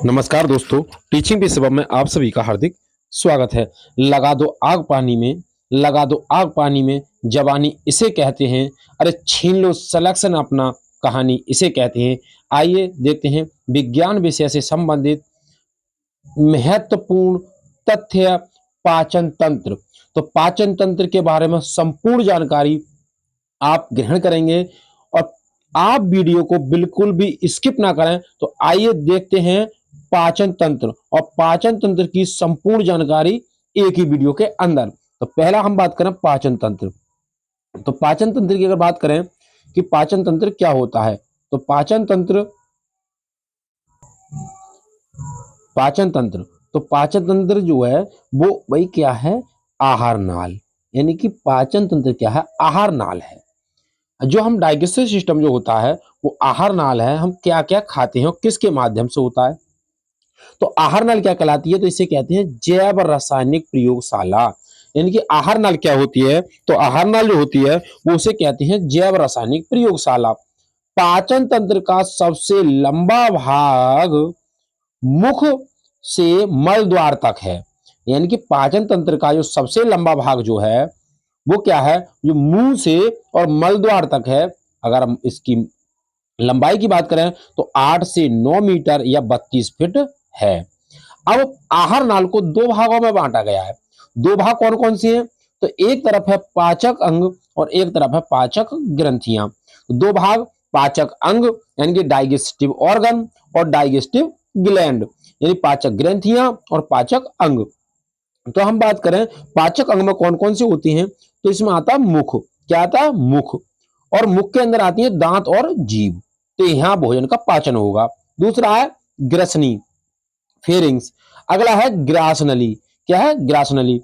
नमस्कार दोस्तों, टीचिंग पे सबक में आप सभी का हार्दिक स्वागत है। लगा दो आग पानी में, लगा दो आग पानी में, जवानी इसे कहते हैं। अरे छीन लो सिलेक्शन अपना, कहानी इसे कहते हैं। आइए देखते हैं विज्ञान विषय से संबंधित महत्वपूर्ण तथ्य पाचन तंत्र। तो पाचन तंत्र के बारे में संपूर्ण जानकारी आप ग्रहण करेंगे और आप वीडियो को बिल्कुल भी स्किप ना करें। तो आइए देखते हैं पाचन तंत्र और पाचन तंत्र की संपूर्ण जानकारी एक ही वीडियो के अंदर। तो पहला हम बात करें पाचन तंत्र। तो पाचन तंत्र की अगर बात करें कि पाचन तंत्र क्या होता है, तो पाचन तंत्र जो है वो वही क्या है, आहार नाल। यानी कि पाचन तंत्र क्या है, आहार नाल है। जो हम डाइजेस्टिव सिस्टम जो होता है वो आहार नाल है। हम क्या क्या खाते हैं और किसके माध्यम से होता है। तो आहार नाल क्या कहलाती है, तो इसे कहते हैं जैव रासायनिक प्रयोगशाला। यानी कि आहार नाल क्या होती है, तो आहार नाल जो होती है वो उसे कहते हैं जैव रासायनिक प्रयोगशाला। पाचन तंत्र का सबसे लंबा भाग मुख से मल द्वार तक है। यानी कि पाचन तंत्र का जो सबसे लंबा भाग जो है वो क्या है, जो मुंह से और मल द्वार तक है। अगर हम इसकी लंबाई की बात करें तो 8 से 9 मीटर या 32 फीट है। अब आहार नाल को दो भागों में बांटा गया है। दो भाग कौन कौन से हैं, तो एक तरफ है पाचक अंग और एक तरफ है पाचक ग्रंथियां। दो भाग, पाचक अंग यानी कि डाइजेस्टिव ऑर्गन और डाइजेस्टिव ग्लैंड यानी पाचक ग्रंथियां और पाचक अंग। तो हम बात करें पाचक अंग में कौन कौन सी होती हैं, तो इसमें आता है मुख। क्या आता है, मुख। और मुख के अंदर आती है दांत और जीभ। तो यहां भोजन का पाचन होगा। दूसरा है ग्रसनी, फेरिंग्स। अगला है ग्रासनली। क्या है, ग्रासनली।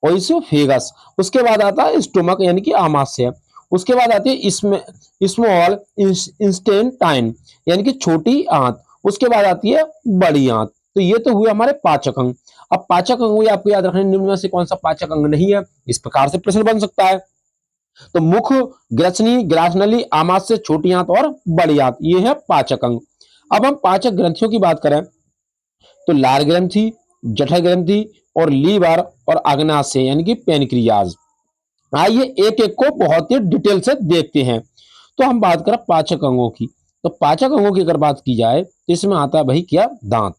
ओइसोफेगस। उसके बाद आता है स्टोमक यानी कि आमाशय। उसके बाद आती है इसमें स्मॉल इंस्टेंटाइन यानी कि छोटी आंत। उसके बाद आती है बड़ी आंत। तो ये तो हुए हमारे पाचक अंग। अब पाचक अंग आपको याद रखना, निम्न में से कौन सा पाचक अंग नहीं है, इस प्रकार से प्रश्न बन सकता है। तो मुख, ग्रसनी, ग्रासनली, आमाशय, छोटी आंत और बड़ी आंत, ये है पाचक अंग। अब हम पाचक ग्रंथियों की बात करें तो लार ग्रंथि, जठर ग्रंथि और लीवर और अग्नाशय यानी कि पेनक्रियाज। आइए एक एक को बहुत ही डिटेल से देखते हैं। तो हम बात करें पाचक अंगों की। तो पाचक अंगों की अगर बात की जाए तो इसमें आता है भाई क्या, दांत।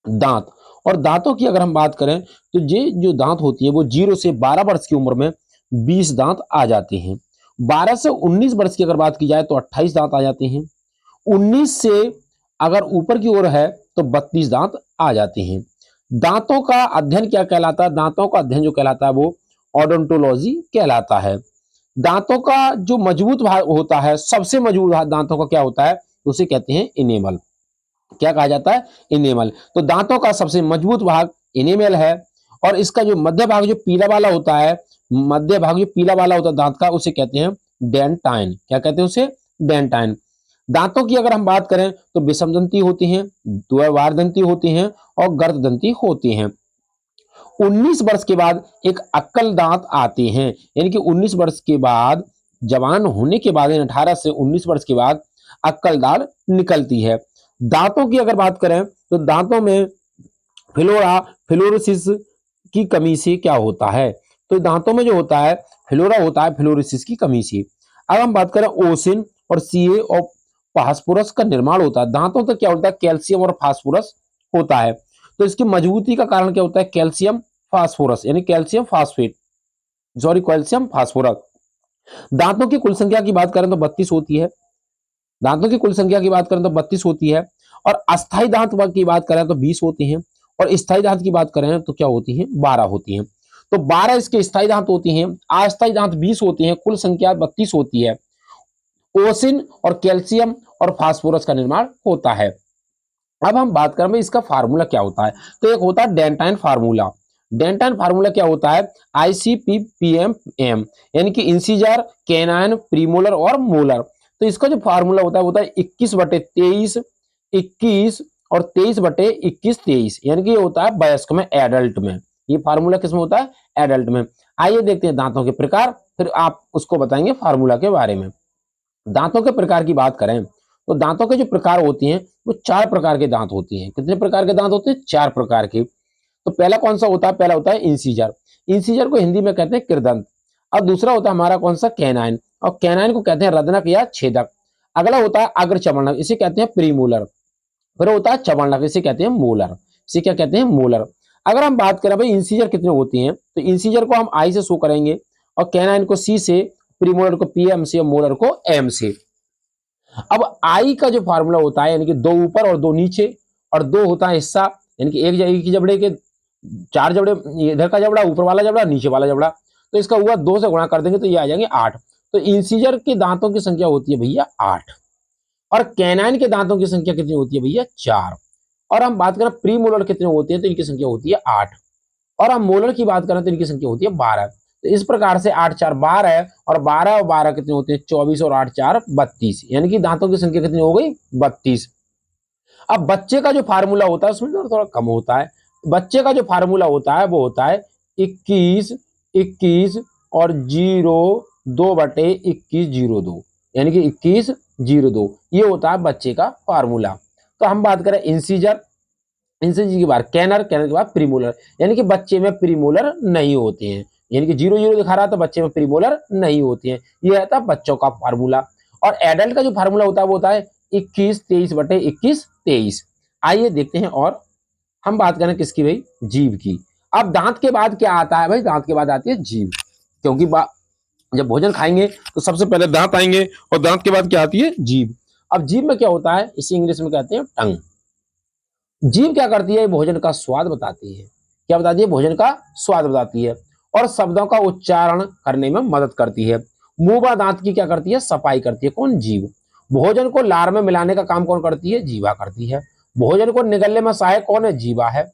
दांत और दांतों की अगर हम बात करें तो ये जो दांत होती है वो 0 से 12 वर्ष की उम्र में 20 दांत आ जाते हैं। 12 से 19 वर्ष की अगर बात की जाए तो 28 दांत आ जाते हैं। 19 से अगर ऊपर की ओर है तो 32 दांत आ जाते हैं। दांतों का अध्ययन क्या कहलाता है, दांतों का अध्ययन जो कहलाता है वो ओडोंटोलॉजी कहलाता है। दांतों का जो मजबूत भाग होता है, सबसे मजबूत भाग दांतों का क्या होता है, उसे कहते हैं इनेमल। क्या कहा जाता है, इनेमल। तो दांतों का सबसे मजबूत भाग इनेमल है। और इसका जो मध्य भाग जो पीला वाला होता है, मध्य भाग जो पीला वाला होता है दांत का, उसे कहते हैं डेंटाइन। क्या कहते हैं उसे, डेंटाइन। दांतों की अगर हम बात करें तो विषम दंती होती हैं, द्विवार दंती होती हैं और गर्द दंती होती हैं। 19 वर्ष के बाद एक अक्कल दांत आते हैं। यानी कि 19 वर्ष के बाद, जवान होने के बाद, 18 से 19 वर्ष के बाद अक्कल दांत निकलती है। दांतों की अगर बात करें तो दांतों में फ्लोरा फ्लोरोसिस की कमी से क्या होता है, तो दांतों में जो होता है फ्लोरा होता है फ्लोरोसिस की कमी से। अब हम बात करें ओसिन और सीए और फास्फोरस का निर्माण होता है। दांतों तक क्या होता है, कैल्शियम और फास्फोरस होता है। तो इसकी मजबूती का कारण क्या होता है, कैल्शियम फास्फोरस यानी calcium phosphate, sorry calcium phosphorus. दांतों की कुल संख्या की बात करें तो 32 होती है। दांतों की कुल संख्या की बात करें तो 32 होती है। और अस्थायी दांत की बात करें तो 20 होते हैं। और स्थायी दांत की बात करें तो क्या होती है, 12 होती हैं। तो 12 इसके स्थायी दांत होती हैं, अस्थायी दांत 20 होती हैं, कुल संख्या 32 होती है। ओसिन और कैल्शियम और फास्फोरस का निर्माण होता है। अब हम बात करें इसका फार्मूला क्या होता है, तो एक होता है डेंटाइन फार्मूला। डेंटाइन फार्मूला क्या होता है, ICP-PM-M यानी कि इंसीजर, कैनाइन, प्रीमोलर और मोलर। तो इसका जो फार्मूला होता है वो होता है 21/23, 21 और 23/21, 23 यानी कि ये होता है वयस्क में, एडल्ट में। ये फार्मूला किसमें होता है, एडल्ट में। आइए देखते हैं दांतों के प्रकार, फिर आप उसको बताएंगे फार्मूला के बारे में। दांतों के प्रकार की बात करें तो दांतों के जो प्रकार होती हैं वो 4 प्रकार के दांत होते हैं। कितने प्रकार के दांत होते हैं? 4 प्रकार के। तो पहला कौन सा होता है? पहला होता है इंसीजर। इंसीजर को हिंदी में कहते हैं किरदंत। अब दूसरा होता है हमारा कौन सा? कैनाइन, और कैनाइन को कहते हैं रदनक या छेदक। अगला होता है अग्र चमड़नक, इसे कहते हैं प्रीमोलर। फिर होता है चमड़नक, इसे कहते हैं मोलर। इसे क्या कहते हैं? मोलर। अगर हम बात करें भाई इंसीजर कितने होती हैं, तो इंसीजर को हम आई से शो करेंगे, और कैनाइन को सी से, प्रीमोलर को पीएम से, और मोलर को एम से। अब आई का जो फार्मूला होता है यानी कि 2 ऊपर और 2 नीचे, और 2 होता है हिस्सा, यानी कि एक की जबड़े के 4 जबड़े, इधर का जबड़ा, ऊपर वाला जबड़ा, नीचे वाला जबड़ा, तो इसका हुआ 2 से गुणा कर देंगे तो ये आ जाएंगे 8। तो इंसीजर के दांतों की संख्या होती है भैया 8, और कैनाइन के दांतों की संख्या कितनी होती है भैया? 4। और हम बात करें प्री मोलर कितने होते हैं, तो इनकी संख्या होती है 8, और हम मोलर की बात करें तो इनकी संख्या होती है 12। तो इस प्रकार से 8 4 12, और 12 और 12 कितने होते हैं? 24, और 8 4 32, यानी कि दांतों की संख्या कितनी हो गई? 32। अब बच्चे का जो फार्मूला होता है उसमें थोड़ा थोड़ा कम होता है। बच्चे का जो फार्मूला होता है वो होता है 21 21 और 0 2/21 02, यानी कि 21 02, ये होता है बच्चे का फार्मूला। तो हम बात करें इंसीजर, इंसीजर के बाद कैनर, कैनर के बाद प्रीमोलर, यानी कि बच्चे में प्रीमोलर नहीं होते हैं, यानी कि 0 0 दिखा रहा तो बच्चे में प्रीमोलर नहीं होते हैं। ये रहता है बच्चों का फार्मूला। और एडल्ट का जो फार्मूला होता है वो होता है 21 23/21 23। आइए देखते हैं, और हम बात करें किसकी भाई? जीभ की। अब दांत के बाद क्या आता है भाई? दांत के बाद आती है जीभ, क्योंकि जब भोजन खाएंगे तो सबसे पहले दांत आएंगे, और दांत के बाद क्या आती है? जीभ। अब जीभ में क्या होता है? इसे इंग्लिश में कहते हैं टंग। जीभ क्या करती है? भोजन का स्वाद बताती है। क्या बताती है? भोजन का स्वाद बताती है, और शब्दों का उच्चारण करने में मदद करती है। मुंह व दांत की क्या करती है? सफाई करती है। कौन? जीभ। भोजन को लार में मिलाने का काम कौन करती है? जीवा करती है। भोजन को निगलने में सहायक कौन है? जीवा है।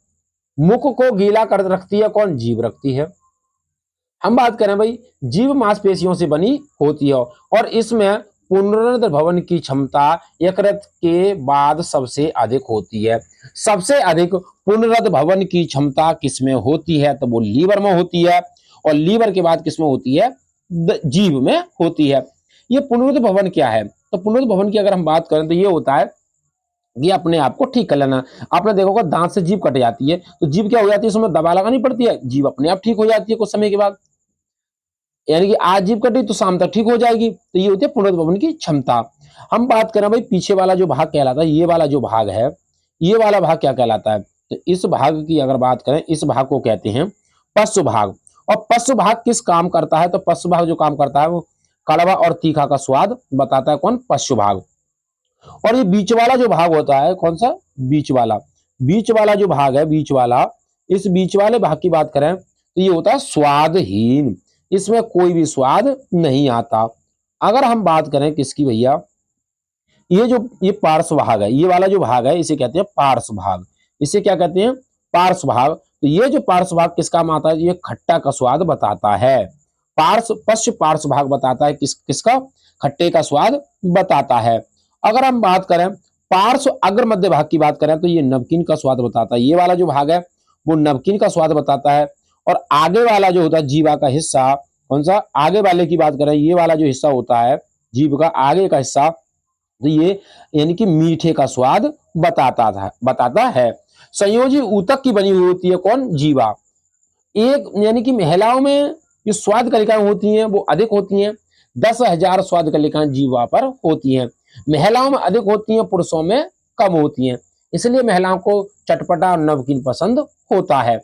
मुख को गीला कर रखती है कौन? जीभ रखती है। हम बात करें भाई, जीभ मांसपेशियों से बनी होती है, और इसमें पुनरुत्पादन भवन की क्षमता यकृत के बाद सबसे अधिक होती है। सबसे अधिक पुनरुत्पादन भवन की क्षमता किसमें होती है? तो वो लीवर में होती है, और लीवर के बाद किसमें होती है? जीभ में होती है। ये पुनरुत्पादन भवन क्या है? तो पुनरुत्पादन भवन की अगर हम बात करें तो ये होता है ये अपने आप को ठीक कर लेना। आपने देखा होगा दांत से जीभ कट जाती है तो जीभ क्या हो जाती है? उसमें दबा लगानी पड़ती है, जीभ अपने आप ठीक हो जाती है कुछ समय के बाद, यानी कि आज जीभ कटी तो शाम तक ठीक हो जाएगी। तो ये होती है पुनरुत्पादन की क्षमता। हम बात करें भाई पीछे वाला जो भाग कहलाता है, ये वाला जो भाग है, ये वाला भाग क्या कहलाता है? तो इस भाग की अगर बात करें, इस भाग को कहते हैं पश्च भाग। और पश्च भाग किस काम करता है? तो पश्च भाग जो काम करता है वो कड़वा और तीखा का स्वाद बताता है। कौन? पश्च भाग। और ये बीच वाला जो भाग होता है, कौन सा? बीच वाला। बीच वाला जो भाग है, बीच वाला, इस बीच वाले भाग की बात करें तो ये होता है स्वादहीन, इसमें कोई भी स्वाद नहीं आता। अगर हम बात करें किसकी भैया, ये पार्श्व भाग है, ये वाला जो भाग है इसे कहते हैं पार्श्व भाग। इसे क्या कहते हैं? पार्श्व भाग। तो ये जो पार्श्व भाग किस काम आता है? ये खट्टा का स्वाद बताता है। पश्च पार्श्व भाग बताता है किसका? खट्टे का स्वाद बताता है। अगर हम बात करें पार्श्व अग्र मध्य भाग की बात करें तो ये नमकीन का स्वाद बताता है। ये वाला जो भाग है वो नमकीन का स्वाद बताता है। और आगे वाला जो होता है जीवा का हिस्सा, कौन सा? आगे वाले की बात करें, ये वाला जो हिस्सा होता है जीभ का आगे का हिस्सा, तो ये यानी कि मीठे का स्वाद बताता है। संयोजी ऊतक की बनी हुई होती है कौन? जीवा। एक यानी कि महिलाओं में जो स्वाद कलिकाएं होती हैं वो अधिक होती हैं। 10,000 स्वाद कलिकाएं जीवा पर होती हैं। महिलाओं में अधिक होती हैं, पुरुषों में कम होती हैं। इसलिए महिलाओं को चटपटा और नमकीन पसंद होता है।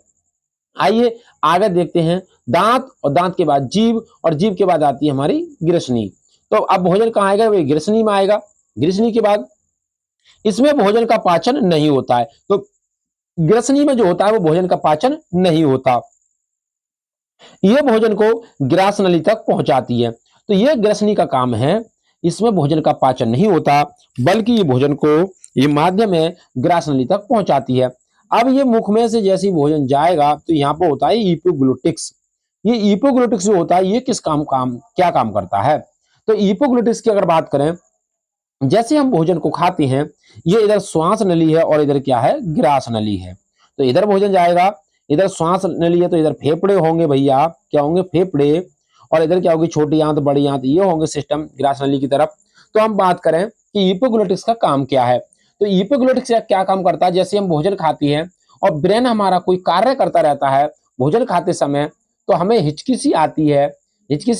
आइए आगे देखते हैं। दांत, और दांत के बाद जीभ, और जीभ के बाद आती है हमारी ग्रसनी। तो अब भोजन कहाँ आएगा? वही ग्रसनी में आएगा। ग्रसनी के बाद इसमें भोजन का पाचन नहीं होता है। तो ग्रसनी में जो होता है वो भोजन का पाचन नहीं होता, ये भोजन को ग्रास नली तक पहुंचाती है। तो ये ग्रसनी का काम है। इसमें भोजन का पाचन नहीं होता, बल्कि ये भोजन को ये माध्यम है ग्रास नली तक पहुंचाती है। अब ये मुख में से जैसे ही भोजन जाएगा तो यहाँ पे होता है इपोग्लुटिक्स। ये इपोग्लुटिक्स जो होता है ये क्या काम करता है? तो इपोग्लुटिक्स की अगर बात करें, जैसे हम भोजन को खाते हैं, ये इधर श्वास नली है और इधर क्या है? ग्रास नली है। तो इधर भोजन जाएगा, इधर श्वास नली है तो इधर फेफड़े होंगे भैया, क्या होंगे? फेफड़े। और इधर क्या होगी? छोटी आंत, बड़ी आंत, ये होंगे सिस्टम ग्रास नली की तरफ। तो हम बात करें कि इपिग्लोटिक्स का काम क्या है, तो इपिग्लोटिक्स क्या काम करता है, जैसे हम भोजन खाती हैं और ब्रेन हमारा कोई कार्य करता रहता है भोजन खाते समय, तो हमें हिचकी सी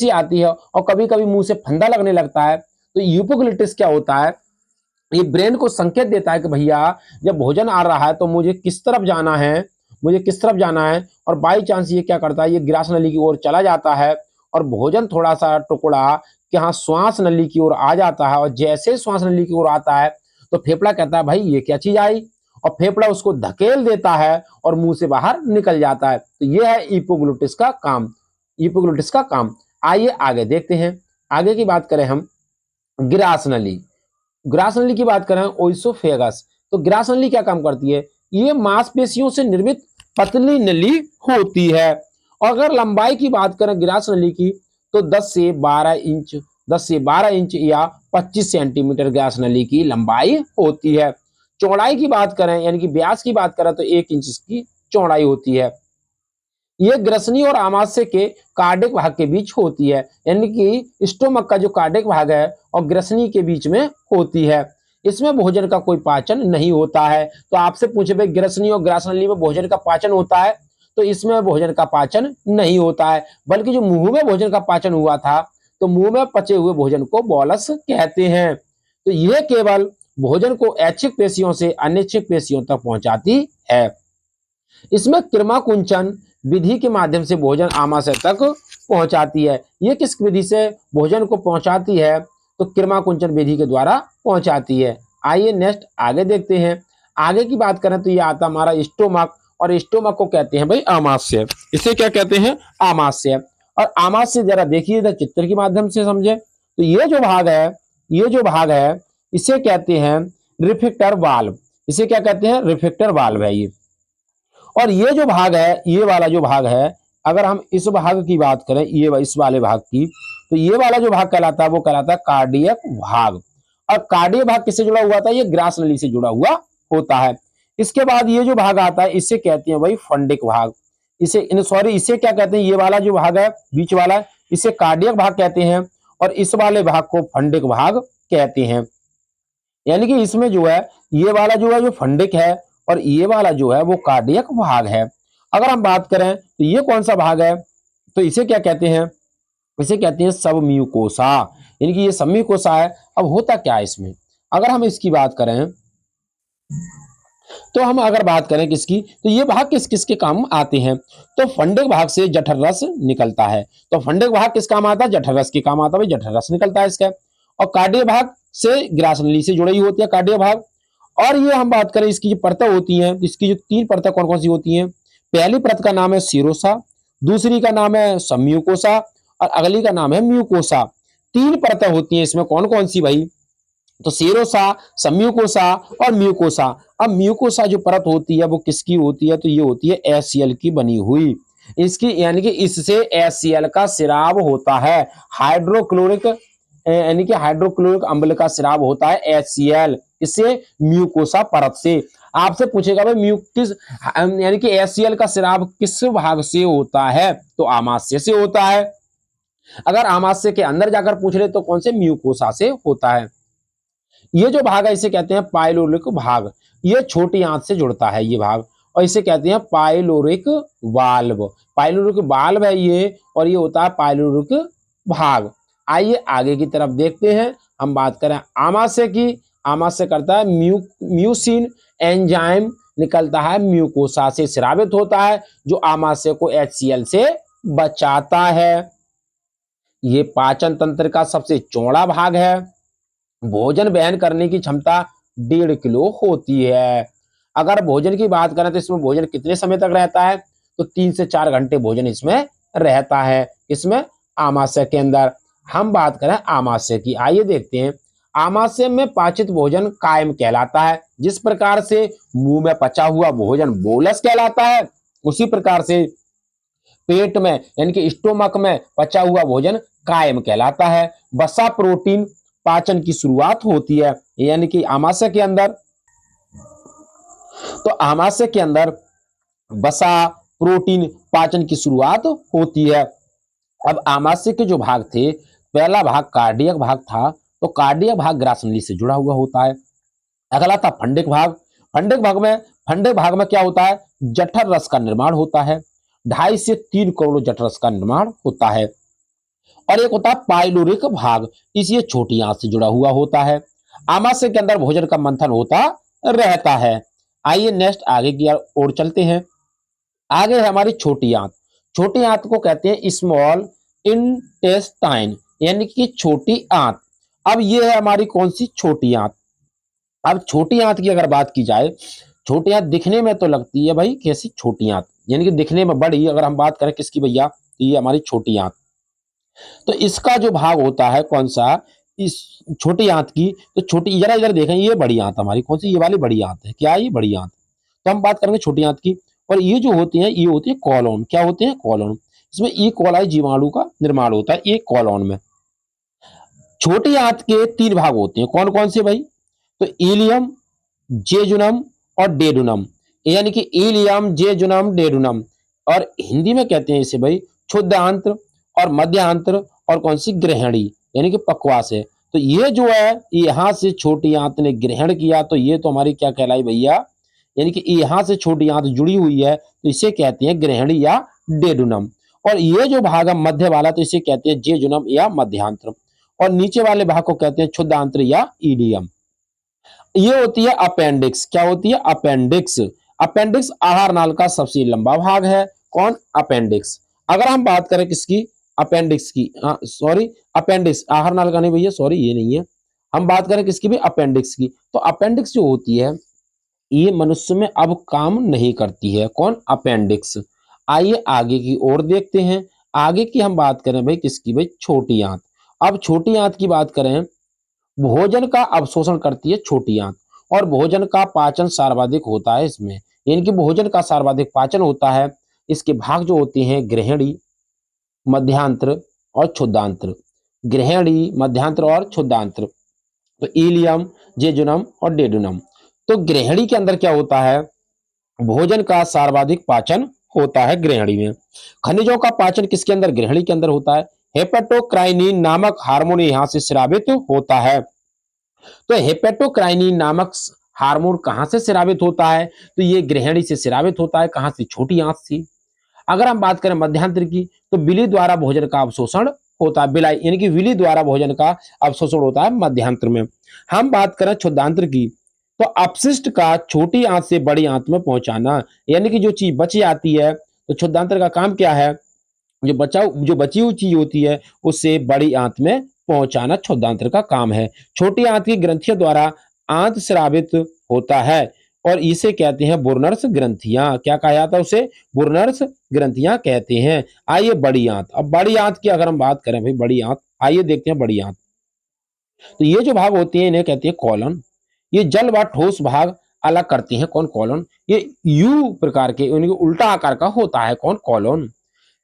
आती है और कभी कभी मुंह से फंदा लगने लगता है। तो इपिग्लोटिक्स क्या होता है, ये ब्रेन को संकेत देता है कि भैया जब भोजन आ रहा है तो मुझे किस तरफ जाना है, और बाई चांस ये क्या करता है, ये ग्रास नली की ओर चला जाता है और भोजन थोड़ा सा टुकड़ा यहाँ श्वास नली की ओर आ जाता है, और जैसे श्वास नली की ओर आता है तो फेफड़ा कहता है भाई ये क्या चीज आई, और फेफड़ा उसको धकेल देता है और मुंह से बाहर निकल जाता है। तो ये है इपिग्लोटिस का काम। आइए आगे देखते हैं। आगे की बात करें हम, ग्रास नली की बात करें, ओइसोफेगस। तो ग्रास नली क्या काम करती है, ये मांसपेशियों से निर्मित पतली नली होती है। और अगर लंबाई की बात करें ग्रास नली की, तो 10 से 12 इंच या 25 सेंटीमीटर ग्रास नली की लंबाई होती है। चौड़ाई की बात करें यानी कि व्यास की बात करें तो 1 इंच की चौड़ाई होती है। ये ग्रसनी और आमाशय के कार्डिक भाग के बीच होती है, यानी कि स्टोमक का जो कार्डिक भाग है और ग्रसनी के बीच में होती है। इसमें भोजन का कोई पाचन नहीं होता है। तो आपसे पूछे भाई ग्रसनी और ग्रासनली में भोजन का पाचन होता है, तो इसमें भोजन का पाचन नहीं होता है, बल्कि जो मुंह में भोजन का पाचन हुआ था, तो मुंह में पचे हुए भोजन को बोलस कहते हैं। तो यह केवल भोजन को ऐच्छिक पेशियों से अनैच्छिक पेशियों तक पहुंचाती है। इसमें कृमाकुंचन विधि के माध्यम से भोजन आमाशय तक पहुंचाती है। ये किस विधि से भोजन को पहुंचाती है, तो कृमाकुंचन विधि के द्वारा पहुंचाती है। आइए नेक्स्ट आगे देखते हैं। आगे की बात करें तो ये आता हमारा स्टोमक, और स्टोमक को कहते हैं भाई आमाशय। इसे क्या कहते हैं, आमाशय। और आमाशय जरा देखिए इधर चित्र के माध्यम से समझे, तो ये जो भाग है इसे कहते हैं रिफ्लेक्टर वाल्व। इसे क्या कहते हैं, रिफ्लेक्टर वाल्व है ये। और ये जो भाग है, ये वाला जो भाग है, अगर हम इस भाग की बात करें, ये इस वाले भाग की, तो ये वाला जो भाग कहलाता है वो कहलाता है कार्डियक भाग। और कार्डियक भाग किससे जुड़ा हुआ था, ये ग्रास नली से जुड़ा हुआ होता है। इसके बाद ये जो भाग आता है इसे कहते हैं भाई फंडिक भाग। इसे क्या कहते हैं, ये वाला जो भाग है बीच वाला, इसे कार्डियक भाग कहते हैं, और इस वाले भाग को फंडिक भाग कहते हैं। यानी कि इसमें जो है ये वाला जो है जो फंडिक है, और ये वाला जो है वो कार्डियक भाग है। अगर हम बात करें तो ये कौन सा भाग है, तो इसे क्या कहते हैं, इसे कहते हैं सबम्यूकोसा। यानी कि ये सबम्यूकोसा है। अब होता क्या है इसमें, अगर हम इसकी बात करें, तो हम अगर बात करें किसकी, तो ये भाग किस किस के काम आते हैं, तो फंडिक भाग से जठर रस निकलता है। तो फंडिक भाग किस काम आता है, जठर रस के काम आता है, जठर रस निकलता है इसका। और कार्डियक भाग से ग्रास नली से जुड़ी होती है कार्डियक भाग। और ये हम बात करें इसकी जो परतें होती हैं, इसकी जो 3 परतें कौन कौन सी होती हैं, पहली परत का नाम है सीरोसा, दूसरी का नाम है सम्यूकोसा, और अगली का नाम है म्यूकोसा। 3 परतें होती हैं इसमें, कौन कौन सी भाई, तो सीरोसा, सम्यूकोसा और म्यूकोसा। अब म्यूकोसा जो परत होती है वो किसकी होती है, तो ये होती है HCl की बनी हुई। इसकी यानी कि इससे HCl का स्राव होता है, हाइड्रोक्लोरिक यानी कि हाइड्रोक्लोरिक अम्ल का स्राव होता है HCl, इससे म्यूकोसा परत से। आपसे पूछेगा भाई म्यूकिस यानी कि HCl का स्राव किस भाग से होता है, तो आमाशय से होता है। अगर आमाशय के अंदर जाकर पूछ ले तो कौन से, म्यूकोसा से होता है। ये जो भाग है इसे कहते हैं पाइलोरिक भाग। ये छोटी आंत से जुड़ता है ये भाग, और इसे कहते हैं पाइलोरिक वाल्व। पाइलोरिक वाल्व है ये, और ये होता है पाइलोरिक भाग। आइए आगे की तरफ देखते हैं। हम बात करें आमाशय की, आमाशय करता है म्यूसिन एंजाइम निकलता है म्यूकोसा से, स्रावित होता है, जो आमाशय को HCl से बचाता है। ये पाचन तंत्र का सबसे चौड़ा भाग है। भोजन वहन करने की क्षमता 1.5 किलो होती है। अगर भोजन की बात करें तो इसमें भोजन कितने समय तक रहता है, तो 3 से 4 घंटे भोजन इसमें रहता है, इसमें आमाशय के अंदर। हम बात करें आमाशय की, आइए देखते हैं। आमाशय में पाचित भोजन कायम कहलाता है। जिस प्रकार से मुंह में पचा हुआ भोजन बोलस कहलाता है, उसी प्रकार से पेट में यानी कि स्टोमक में पचा हुआ भोजन कायम कहलाता है। वसा प्रोटीन पाचन की शुरुआत होती है, यानी कि आमाशय के अंदर, तो आमाशय के अंदर वसा प्रोटीन पाचन की शुरुआत होती है। अब आमाशय के जो भाग थे, पहला भाग कार्डियक भाग था, तो कार्डियक भाग ग्रासनली से जुड़ा हुआ होता है। अगला था फंडिक भाग। फंडिक भाग में क्या होता है, जठर रस का निर्माण होता है। 2.5 से 3 करोड़ जठर रस का निर्माण होता है। और एक होता है पाइलोरिक भाग, इस ये छोटी आंत से जुड़ा हुआ होता है। आमाशय के अंदर भोजन का मंथन होता रहता है। आइए नेक्स्ट आगे की ओर चलते हैं। आगे है हमारी छोटी आंत। छोटी आंत को कहते हैं स्मॉल इंटेस्टाइन, यानी कि छोटी आंत। अब ये है हमारी कौन सी, छोटी आंत। अब छोटी आंत की अगर बात की जाए, छोटी आंत दिखने में तो लगती है भाई कैसी, छोटी आंत यानी कि दिखने में बड़ी। अगर हम बात करें किसकी भैया, तो ये हमारी छोटी आंत। तो इसका जो भाग होता है कौन सा, इस छोटी आंत की, तो छोटी जरा इधर देखें, ये बड़ी आंत हमारी कौन सी, ये वाली बड़ी आंत है, क्या ये बड़ी आंत। तो हम बात करेंगे छोटी आंत की। और ये जो होती है, ये होती है कॉलोन। क्या होते हैं, कॉलोन। इसमें ई कोलाई जीवाणु का निर्माण होता है ये कॉलोन में। छोटी आंत के 3 भाग होते हैं, कौन कौन से भाई, तो इलियम, जेजुनम और डेडुनम, यानी कि इलियम, जेजुनम, डेडुनम। और हिंदी में कहते हैं इसे भाई क्षुद्रांत्र और मध्यांत्र और कौन सी, ग्रहणी, यानी कि पक्वास है। तो ये जो है, यहां से छोटी आंत ने ग्रहण किया, तो ये तो हमारी क्या कहलाई भैया, यानी कि यहां से छोटी आंत जुड़ी हुई है, तो इसे कहते हैं ग्रहणी या डेडुनम। और ये जो भाग है मध्य वाला, तो इसे कहते हैं जेजुनम या मध्यांत्र। और नीचे वाले भाग को कहते हैं क्षुद्रांत्र या ईडियम। ये होती है अपेंडिक्स। क्या होती है, अपेंडिक्स। अपेंडिक्स आहार नाल का सबसे लंबा भाग है, कौन, अपेंडिक्स। अगर हम बात करें किसकी, अपेंडिक्स की, सॉरी अपेंडिक्स, आहार नाल का नहीं भैया, सॉरी ये नहीं है। हम बात करें किसकी भी, अपेंडिक्स की। तो अपेंडिक्स जो होती है, ये मनुष्य में अब काम नहीं करती है, कौन, अपेंडिक्स। आइए आगे की ओर देखते हैं। आगे की हम बात करें भाई किसकी, भाई छोटी आंत। अब छोटी आंत की बात करें, भोजन का अवशोषण करती है छोटी आंत। और भोजन का पाचन सर्वाधिक होता है इसमें, यानी कि भोजन का सर्वाधिक पाचन होता है। इसके भाग जो होते हैं ग्रहणी, मध्यांत्र और क्षुद्रांत्र। ग्रहणी, मध्यांत्र और क्षुद्रांत्र। तो इलियम, जेजुनम और डेडुनम। तो ग्रहणी के अंदर क्या होता है, भोजन का सर्वाधिक पाचन होता है ग्रहणी में। खनिजों का पाचन किसके अंदर, ग्रहणी के अंदर होता है। हेपेटोक्राइनिन नामक हार्मोन यहां से स्रावित होता है। तो हेपेटोक्राइनिन नामक हार्मोन कहां से स्रावित होता है, तो ये ग्रहणी से स्रावित होता है, कहां से, छोटी आंत से। अगर हम बात करें मध्यांतर की, तो बिली द्वारा भोजन का अवशोषण होता है, बिलाई यानी कि विली द्वारा भोजन का अवशोषण होता है मध्यांतर में। हम बात करें क्षुद्रांत्र की, तो अपशिष्ट का छोटी आंत से बड़ी आंत में पहुंचाना, यानी कि जो चीज बची आती है, तो क्षुद्रांत्र का काम क्या है, जो बची हुई चीज होती है उससे बड़ी आंत में पहुंचाना क्षुद्रांत्र का काम है। छोटी आंत की ग्रंथियों द्वारा आंत स्रावित होता है, और इसे कहते हैं बुर्नर्स ग्रंथियां। क्या कहा जाता है उसे, बुर्नर्स ग्रंथियां कहते हैं। आइए बड़ी आंत। अब बड़ी आंत की अगर हम बात करें भाई, बड़ी आंत, आइए देखते हैं बड़ी आंत। तो ये जो भाग होती है इन्हें कहते हैं कॉलन। ये जल व ठोस भाग अलग करती हैं, कौन, कॉलन। ये यू प्रकार के, यानी कि उल्टा आकार का होता है, कौन, कॉलन।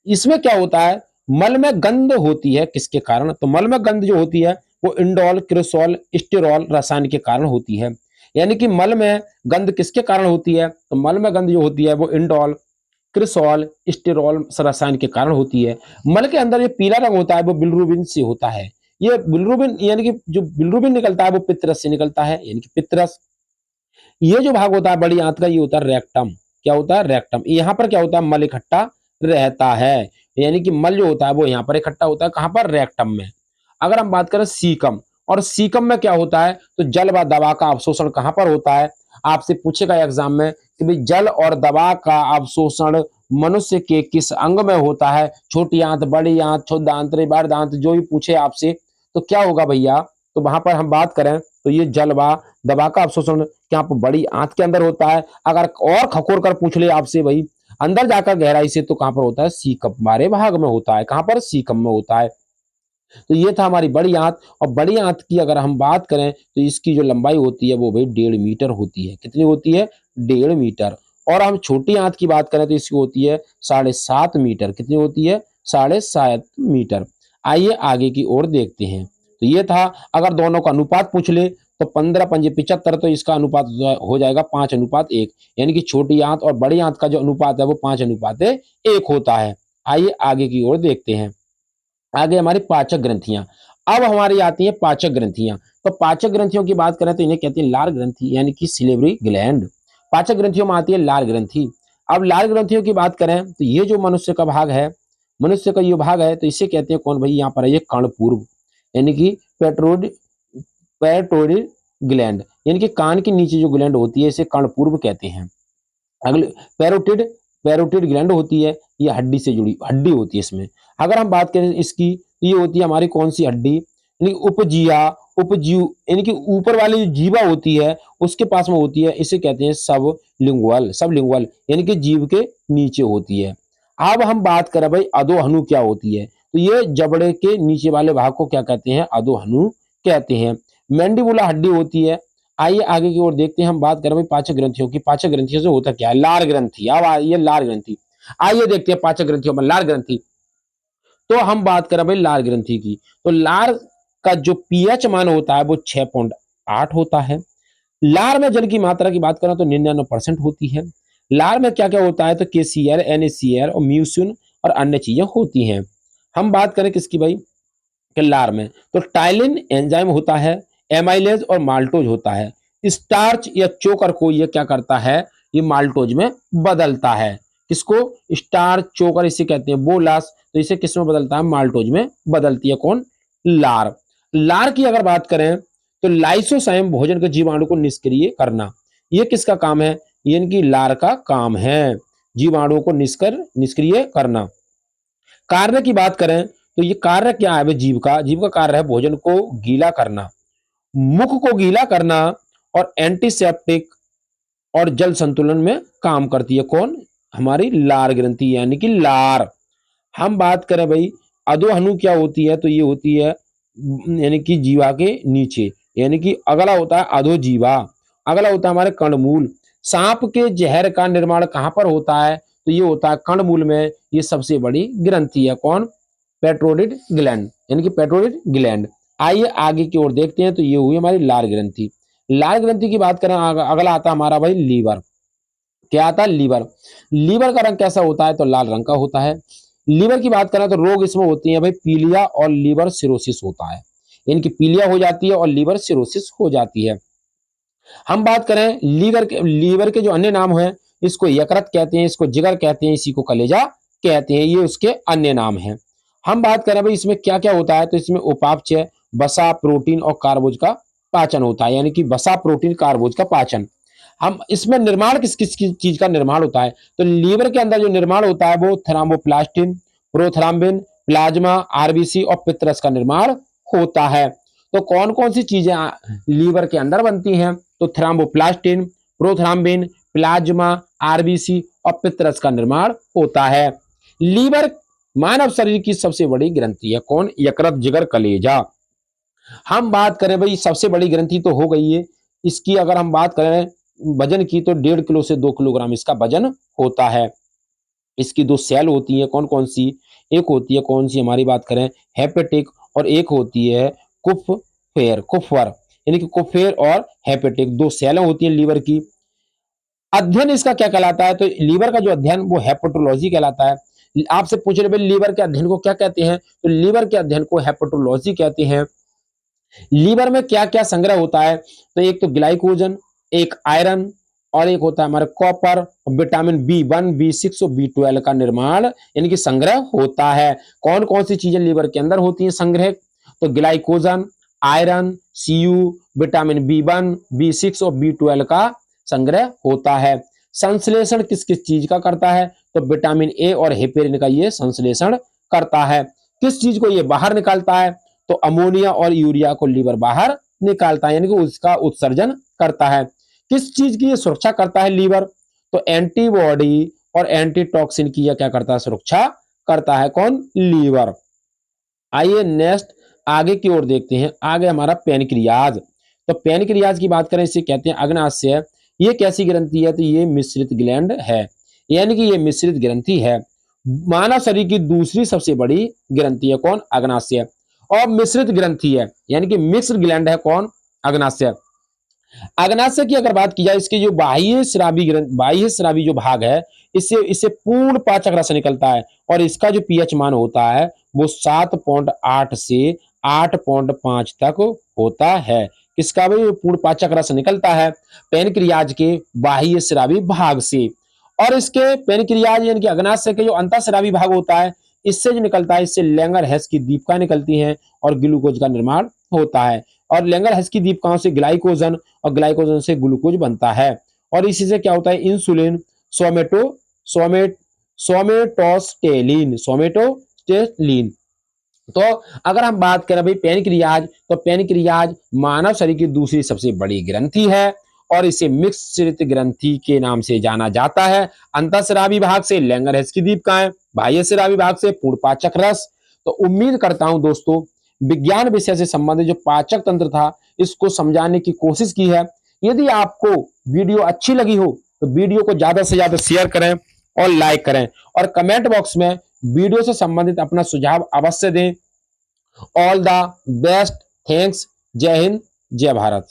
इसमें क्या होता है, मल में गंध होती है, किसके कारण, तो मल में गंध जो होती है वो इंडोल, क्रिसोल, स्टेरॉल रसायन के कारण होती है। यानी कि मल में गंध किसके कारण होती है, तो मल में गंध जो होती है वो इंडोल, क्रिसोल, स्टेरॉल रसायन के कारण होती है। मल के अंदर ये पीला रंग होता है वो बिलरुबिन से होता है। ये बिलरुबिन यानी कि जो बिलरुबिन निकलता है वो पित्तरस से निकलता है, यानी कि पित्तरस। ये जो भाग होता है बड़ी आंत का, ये होता है रेक्टम। क्या होता है, रेक्टम। यहाँ पर क्या होता है, मल इकट्ठा रहता है, यानी कि मल जो होता है वो यहाँ पर इकट्ठा होता है, कहां पर, रेक्टम में। अगर हम बात करें सीकम, और सीकम में क्या होता है, तो जल व दवा का अवशोषण कहां पर होता है। आपसे पूछेगा एग्जाम में कि भाई जल और दवा का अवशोषण मनुष्य के किस अंग में होता है, छोटी आंत, बड़ी आंत, क्षुद्रांत, बृहदांत, जो भी पूछे आपसे, तो क्या होगा भैया, तो वहां पर हम बात करें तो ये जल व दवा का अवशोषण क्या बड़ी आंत के अंदर होता है। अगर और खकोर कर पूछ ले आपसे भाई अंदर जाकर गहराई से, तो कहां पर होता है, सीकम बारे भाग में होता है, कहां पर, सीकम में होता है। तो ये था हमारी बड़ी आंत। और बड़ी आंत की अगर हम बात करें तो इसकी जो लंबाई होती है वो भाई 1.5 मीटर होती है। कितनी होती है, 1.5 मीटर। और हम छोटी आंत की बात करें तो इसकी होती है 7.5 मीटर। कितनी होती है, 7.5 मीटर। आइए आगे की ओर देखते हैं। तो ये था, अगर दोनों का अनुपात पूछ ले तो 15 पंजे 75, तो इसका अनुपात हो जाएगा 5:1, यानी कि छोटी आंत और बड़ी आंत का जो अनुपात है वो 5:1 होता है। आइए आगे की ओर देखते हैं। आगे हमारी पाचक ग्रंथियां। अब हमारी आती है पाचक ग्रंथियां। तो पाचक ग्रंथियों की बात करें तो इन्हें कहते हैं लार ग्रंथि यानी कि सिलेवरी ग्लैंड। पाचक ग्रंथियों में आती है लार ग्रंथि। अब लार ग्रंथियों की बात करें तो ये जो मनुष्य का भाग है, मनुष्य का ये भाग है, तो इसे कहते हैं कौन भाई, यहाँ पर है ये कर्णपूर्व यानी कि पेट्रोड पैरोटिड ग्लैंड, यानी कि कान के नीचे जो ग्लैंड होती है इसे कर्णपूर्व कहते हैं। अगले पैरोटिड पैरोटिड ग्लैंड होती है, ये हड्डी से जुड़ी हड्डी होती है इसमें। अगर हम बात करें इसकी तो ये होती है हमारी कौन सी हड्डी, यानी उपजिया, उपजीव यानी कि ऊपर वाली जो जीवा होती है उसके पास में होती है, इसे कहते हैं सब लिंगुअल यानी कि जीव के नीचे होती है। अब हम बात करें भाई अधोहनु क्या होती है, तो ये जबड़े के नीचे वाले भाग को क्या कहते हैं, अधोहनु कहते हैं। मैंडिबुला हड्डी होती है। आइए आगे की ओर देखते हैं, हम बात करें भाई पाचक ग्रंथियों की। पाचक ग्रंथियों से होता क्या है, लार ग्रंथि। अब आइए लार ग्रंथि, आइए देखते हैं पाचक ग्रंथियों में लार ग्रंथि। तो हम बात करें भाई लार ग्रंथि की, तो लार का जो पीएच मान होता है वो 6.8 होता है। लार में जल की मात्रा की बात करें तो 99% होती है। लार में क्या क्या होता है, तो केसीआर, एनएसीआर और म्यूसिन और अन्य चीजें होती हैं। हम बात करें किसकी भाई, के लार में, तो टाइलिन एंजाइम होता है, एमाइलेज और माल्टोज होता है। स्टार्च या चोकर को ये क्या करता है, ये माल्टोज में बदलता है। किसको, स्टार्च चोकर इसे कहते हैं बोलास, तो इसे किस में बदलता है, माल्टोज में बदलती है कौन, लार। लार की अगर बात करें तो लाइसोसाइम भोजन के जीवाणु को निष्क्रिय करना, ये किसका काम है, ये इनकी लार का काम है, जीवाणुओं को निष्क्रिय करना। कार्य की बात करें तो ये कार्य क्या है, जीव का कार्य है भोजन को गीला करना, मुख को गीला करना और एंटीसेप्टिक और जल संतुलन में काम करती है कौन, हमारी लार ग्रंथि यानी कि लार। हम बात करें भाई अधोहनु क्या होती है, तो ये होती है यानी कि जीवा के नीचे, यानी कि अगला होता है अधोजीवा, अगला होता है हमारे कर्णमूल। सांप के जहर का निर्माण कहां पर होता है, तो ये होता है कर्णमूल में, ये सबसे बड़ी ग्रंथि है कौन, पेट्रोडिड ग्लैंड यानी कि पेट्रोडिड ग्लैंड। आइए आगे की ओर देखते हैं, तो ये हुई हमारी लार ग्रंथि। लार ग्रंथि की बात करें अगला आता है हमारा भाई लीवर। क्या आता है, लीवर। लीवर का रंग कैसा होता है, तो लाल रंग का होता है। लीवर की बात करें तो रोग इसमें होती है भाई पीलिया और लीवर सिरोसिस होता है, इनकी पीलिया हो जाती है और लीवर सिरोसिस हो जाती है। हम बात करें लीवर के जो अन्य नाम है, इसको यकृत कहते हैं, इसको जिगर कहते हैं, इसी को कलेजा कहते हैं, ये उसके अन्य नाम है। हम बात करें भाई इसमें क्या क्या होता है, तो इसमें उपापचय, वसा, प्रोटीन और कार्बोज का पाचन होता है, यानी कि वसा, प्रोटीन, कार्बोज का पाचन। हम इसमें निर्माण किस किस चीज का निर्माण होता है, तो लीवर के अंदर जो निर्माण होता है वो थ्राम्बोप्लास्टिन, प्रोथ्राम्बिन, प्लाज्मा, आरबीसी और पित्रस का निर्माण होता है। तो कौन कौन सी चीजें लीवर के अंदर बनती हैं, तो थ्राम्बोप्लास्टिन, प्रोथ्राम्बिन, प्लाज्मा, आरबीसी और पित्रस का निर्माण होता है। लीवर मानव शरीर की सबसे बड़ी ग्रंथि है कौन, यकृत, जिगर, कलेजा। हम बात करें भाई सबसे बड़ी ग्रंथि तो हो गई है, इसकी अगर हम बात करें वजन की तो 1.5 किलो से 2 किलोग्राम इसका वजन होता है। इसकी दो सेल होती है कौन कौन सी, एक होती है कौन सी हमारी बात करें हेपेटिक, और एक होती है कुफर यानी कि कुफेर और हेपेटिक, दो सेलें होती हैं लीवर की। अध्ययन इसका क्या कहलाता है, तो लीवर का जो अध्ययन वो हेपेटोलॉजी कहलाता है। आपसे पूछ रहे भाई लीवर के अध्ययन को क्या कहते हैं, तो लीवर के अध्ययन को हेपेटोलॉजी कहते हैं। लीवर में क्या क्या संग्रह होता है, तो एक तो ग्लाइकोजन, एक आयरन और एक होता है हमारे कॉपर, विटामिन B1, B6 और B12 का निर्माण यानी कि संग्रह होता है। कौन कौन सी चीजें लीवर के अंदर होती हैं संग्रह, तो glycogen, iron, Cu, vitamin B1, B6 और B12 का संग्रह होता है। संश्लेषण किस किस चीज का करता है, तो विटामिन ए और हेपेरिन का ये संश्लेषण करता है। किस चीज को ये बाहर निकालता है, तो अमोनिया और यूरिया को लीवर बाहर निकालता है यानी कि उसका उत्सर्जन करता है। किस चीज की ये सुरक्षा करता है लीवर, तो एंटीबॉडी और एंटीटॉक्सिन की यह क्या करता है, सुरक्षा करता है कौन, लीवर। आइए नेक्स्ट आगे की ओर देखते हैं, आगे हमारा पेनक्रियाज। तो पेनक्रियाज की बात करें इसे कहते हैं अग्नाशय। ये कैसी ग्रंथि है, तो ये मिश्रित ग्लैंड है, यानी कि ये मिश्रित ग्रंथि है। मानव शरीर की दूसरी सबसे बड़ी ग्रंथि है कौन, अग्नाशय, और मिश्रित ग्रंथि है यानी कि मिक्स्ड ग्लैंड है कौन, अग्नाशय। अग्नाशय की अगर बात की जाए, इसके जो बाह्य श्रावी जो भाग है, इससे इससे पूर्ण पाचक रस निकलता है और इसका जो पीएच मान होता है वो 7.8 से 8.5 तक होता है। किसका भाई? पूर्ण पाचक रस निकलता है पैनक्रियाज के बाह्य स्रावी भाग से। और इसके पैनक्रियाज यानी कि अग्नाशय के जो अंतःस्रावी भाग होता है, इससे जो निकलता है, इससे लैंगर-हैस की दीपिका निकलती हैं और ग्लूकोज का निर्माण होता है। और लैंगर-हैस की दीपिकाओं से ग्लाइकोजन और ग्लाइकोजन से ग्लूकोज बनता है। और इसी से क्या होता है? इंसुलिन, सोमेटोस्टेलिन। तो अगर हम बात करें भाई पैनक्रियाज, तो पैनक्रियाज मानव शरीर की दूसरी सबसे बड़ी ग्रंथि है और इसे मिश्रित ग्रंथि के नाम से जाना जाता है। अंतःस्रावी भाग से लैंगर-हैस की दीपिकाएं, बाह्य स्रावी भाग से पूर्ण पाचक रस। तो उम्मीद करता हूं दोस्तों विज्ञान विषय से संबंधित जो पाचक तंत्र था इसको समझाने की कोशिश की है। यदि आपको वीडियो अच्छी लगी हो तो वीडियो को ज्यादा से ज्यादा शेयर करें और लाइक करें और कमेंट बॉक्स में वीडियो से संबंधित अपना सुझाव अवश्य दें। ऑल द बेस्ट, थैंक्स, जय हिंद, जय भारत।